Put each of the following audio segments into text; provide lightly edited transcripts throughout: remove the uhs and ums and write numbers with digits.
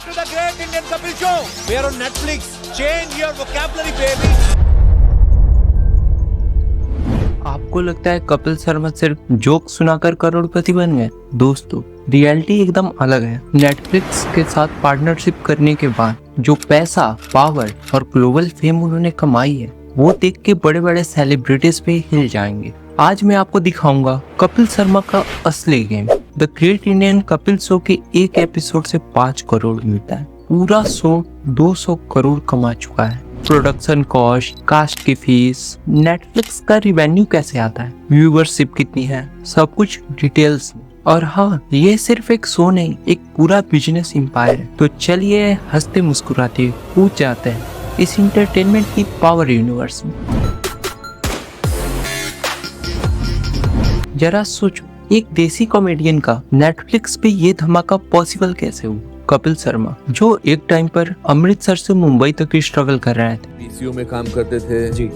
to the Great Indian Kapil Show. We are on Netflix. Change your vocabulary, baby. आपको लगता है कपिल शर्मा सिर्फ joke सुनाकर करोड़पति बन गए? दोस्तों, रियलिटी एकदम अलग है। नेटफ्लिक्स के साथ पार्टनरशिप करने के बाद जो पैसा, पावर और ग्लोबल फेम उन्होंने कमाई है, वो देख के बड़े बड़े सेलिब्रिटीज पे हिल जाएंगे। आज मैं आपको दिखाऊंगा कपिल शर्मा का असली game. The great Indian Kapil show के एक एपिसोड से 5 करोड़ मिलता है। पूरा शो 200 करोड़ कमा चुका है। प्रोडक्शन कॉस्ट, कास्ट की फीस, नेटफ्लिक्स का रिवेन्यू कैसे आता है, व्यूवरशिप कितनी है, सब कुछ डिटेल्स में। और हाँ, ये सिर्फ एक शो नहीं, एक पूरा बिजनेस एम्पायर है। तो चलिए हंसते मुस्कुराते कूद जाते हैं इस इंटरटेनमेंट की पावर यूनिवर्स में। जरा सोचो, एक देसी कॉमेडियन का नेटफ्लिक्स पे ये धमाका पॉसिबल कैसे हुआ? कपिल शर्मा, जो एक टाइम पर अमृतसर से मुंबई तक की स्ट्रगल कर रहे थे, पीसीओ में काम करते थे जी।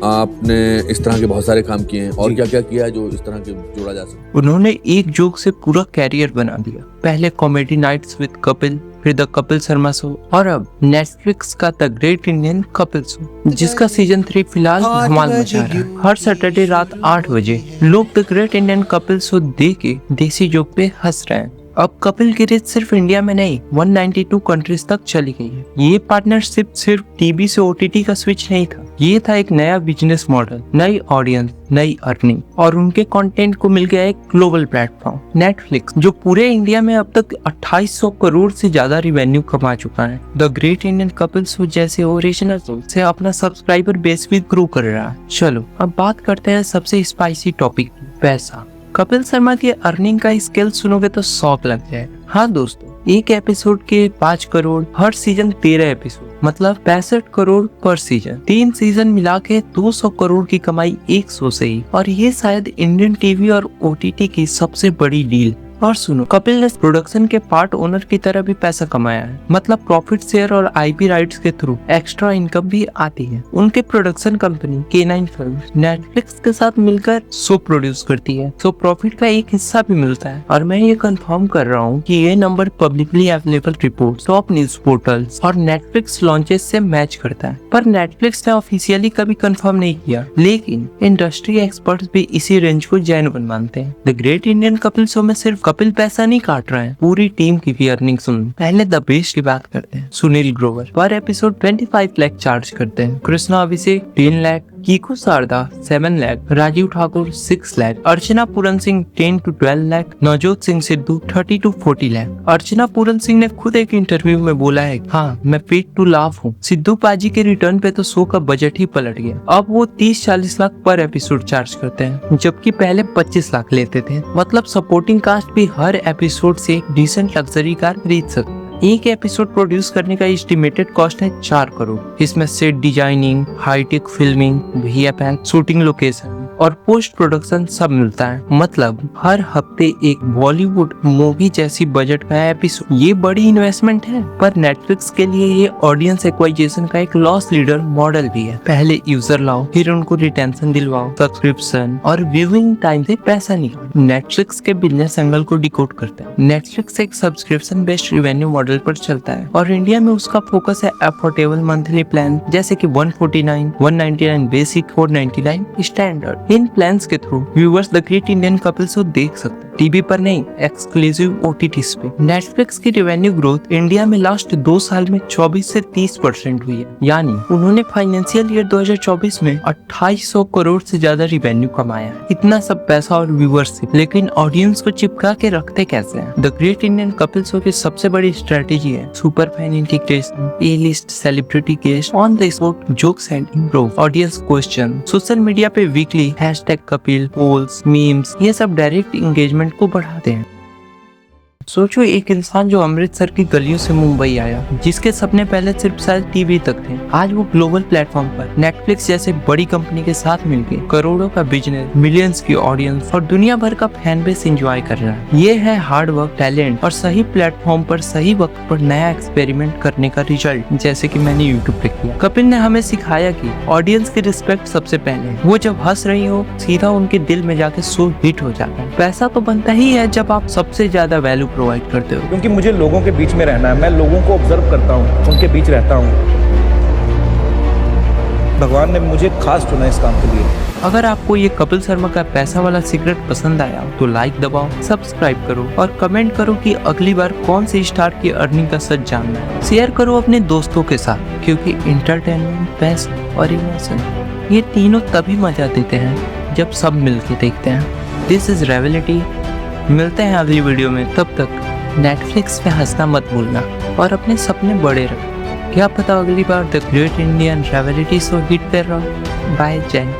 आपने इस तरह के बहुत सारे काम किए हैं और क्या क्या किया है जो इस तरह के जोड़ा जा सके? उन्होंने एक जोक से पूरा कैरियर बना दिया। पहले कॉमेडी नाइट्स विद कपिल, फिर द कपिल शर्मा शो और अब नेटफ्लिक्स का the great Indian Kapil show, जिसका सीजन 3 फिलहाल धमाल मचा रहा है। हर सैटरडे रात 8 बजे लोग the great Indian Kapil show देख के देसी जोक पे हंस रहे हैं। अब कपिल की रीच सिर्फ इंडिया में नहीं, 192 कंट्रीज तक चली गई है। ये पार्टनरशिप सिर्फ टीवी से ओटीटी का स्विच नहीं था, ये था एक नया बिजनेस मॉडल, नई ऑडियंस, नई अर्निंग, और उनके कंटेंट को मिल गया एक ग्लोबल प्लेटफॉर्म नेटफ्लिक्स, जो पूरे इंडिया में अब तक 2800 करोड़ से ज्यादा रिवेन्यू कमा चुका है। The great Indian Kapil show जैसे ओरिजिनल शो से अपना सब्सक्राइबर बेस भी ग्रो कर रहा है। चलो अब बात करते हैं सबसे स्पाइसी टॉपिक, पैसा। कपिल शर्मा की अर्निंग का स्केल सुनोगे तो शौक लग जाए। हाँ दोस्तों, एक एपिसोड के 5 करोड़, हर सीजन 13 एपिसोड, मतलब 65 करोड़ पर सीजन। 3 सीजन मिला के 200 करोड़ की कमाई एक शो से ही, और ये शायद इंडियन टीवी और ओटीटी की सबसे बड़ी डील। और सुनो, कपिल ने प्रोडक्शन के पार्ट ओनर की तरह भी पैसा कमाया है, मतलब प्रॉफिट शेयर और आईपी राइट्स के थ्रू एक्स्ट्रा इनकम भी आती है। उनके production company K9 films Netflix के साथ मिलकर शो प्रोड्यूस करती है, तो प्रॉफिट का एक हिस्सा भी मिलता है। और मैं ये कंफर्म कर रहा हूँ कि ये number publicly available report, top news portals और नेटफ्लिक्स लॉन्चेस से मैच करता है। पर नेटफ्लिक्स ने ऑफिशियली कभी कंफर्म नहीं किया, लेकिन इंडस्ट्री एक्सपर्ट्स भी इसी रेंज को जेन्युइन मानते हैं। The great Indian Kapil show में सिर्फ कपिल पैसा नहीं काट रहा है, पूरी टीम की भी अर्निंग सुन। पहले द बेस्ट की बात करते हैं। सुनील ग्रोवर पर एपिसोड 25 लाख चार्ज करते हैं, कृष्णा अभिषेक 10 लाख, कीकू शारदा 7 लाख, राजीव ठाकुर 6 लाख, अर्चना पूरन सिंह 10 to 12 लाख, नवजोत सिंह सिद्धू 30 to 40 लाख। अर्चना पूरन सिंह ने खुद एक इंटरव्यू में बोला है, हाँ मैं पेड टू लाफ हूँ। सिद्धू पाजी के रिटर्न पे तो शो का बजट ही पलट गया। अब वो 30-40 लाख पर एपिसोड चार्ज करते हैं, जबकि पहले 25 लाख लेते थे। मतलब सपोर्टिंग कास्ट भी हर एपिसोड से एक डिसेंट लग्जरी कार खरीद सकते। एक एपिसोड प्रोड्यूस करने का एस्टिमेटेड कॉस्ट है 4 करोड़। इसमें set designing, hi tech filming, VFX, shooting location और पोस्ट प्रोडक्शन सब मिलता है। मतलब हर हफ्ते एक बॉलीवुड मूवी जैसी बजट का एपिसोड। ये बड़ी इन्वेस्टमेंट है, पर नेटफ्लिक्स के लिए ये ऑडियंस एक्वाइजेशन का एक लॉस लीडर मॉडल भी है। पहले यूजर लाओ, फिर उनको रिटेंशन दिलवाओ, सब्सक्रिप्शन और व्यूइंग टाइम से पैसा निकालो। नेटफ्लिक्स के बिजनेस एंगल को डिकोड करते हैं। नेटफ्लिक्स एक सब्सक्रिप्शन बेस्ड रिवेन्यू मॉडल पर चलता है, और इंडिया में उसका फोकस है अफोर्डेबल मंथली प्लान, जैसे कि 149, 199 बेसिक, 499 स्टैंडर्ड। इन प्लान्स के through viewers the great Indian Kapil show देख सकते हैं, टीवी पर नहीं, एक्सक्लूसिव ओटीटीज पे। नेटफ्लिक्स की रेवेन्यू ग्रोथ इंडिया में लास्ट 2 साल में 24 से 30% हुई है। यानी उन्होंने फाइनेंशियल ईयर 2024 में 2800 करोड़ से ज्यादा रिवेन्यू कमाया। इतना सब पैसा और व्यूअरशिप, लेकिन ऑडियंस को चिपका के रखते कैसे हैं? The great Indian Kapil show की सबसे बड़ी स्ट्रेटेजी है super fan integration, A list celebrity guest, on the spot jokes and improve audience question. Social media पे वीकली #कपिल, पोल्स, मीम्स, ये सब डायरेक्ट एंगेजमेंट को बढ़ाते हैं। सोचो, एक इंसान जो अमृतसर की गलियों से मुंबई आया, जिसके सपने पहले सिर्फ शायद टीवी तक थे, आज वो ग्लोबल प्लेटफॉर्म पर नेटफ्लिक्स जैसे बड़ी कंपनी के साथ मिलकर करोड़ों का बिजनेस, मिलियंस की ऑडियंस और दुनिया भर का फैन बेस एंजॉय कर रहा है। ये है हार्ड वर्क, टैलेंट और सही प्लेटफॉर्म पर सही वक्त पर नया एक्सपेरिमेंट करने का रिजल्ट, जैसे कि मैंने यूट्यूब पे किया। कपिल ने हमें सिखाया कि ऑडियंस की रिस्पेक्ट सबसे पहले, वो जब हंस रही हो सीधा उनके दिल में जाके शो हिट हो जाता है। पैसा तो बनता ही है जब आप सबसे ज्यादा वैल्यू प्रोवाइड करते हो। क्योंकि मुझे लोगों के बीच में रहना है, मैं लोगों को ऑब्जर्व करता हूँ, उनके बीच रहता हूँ। भगवान ने मुझे खास चुना इस काम के लिए। अगर आपको ये कपिल शर्मा का पैसा वाला सीक्रेट पसंद आया तो लाइक दबाओ, सब्सक्राइब करो और कमेंट करो कि अगली बार कौन से स्टार की अर्निंग का सच जानना है। शेयर करो अपने दोस्तों के साथ, क्योंकि इंटरटेनमेंट, पैसा और इमोशन ये तीनों तभी मजा देते हैं जब सब मिलके देखते हैं। This is rivalry. मिलते हैं अगली वीडियो में, तब तक नेटफ्लिक्स पे हंसना मत भूलना और अपने सपने बड़े रखो। क्या पता अगली बार the great Indian rivalry show hit कर रहा हो। बाय, जय।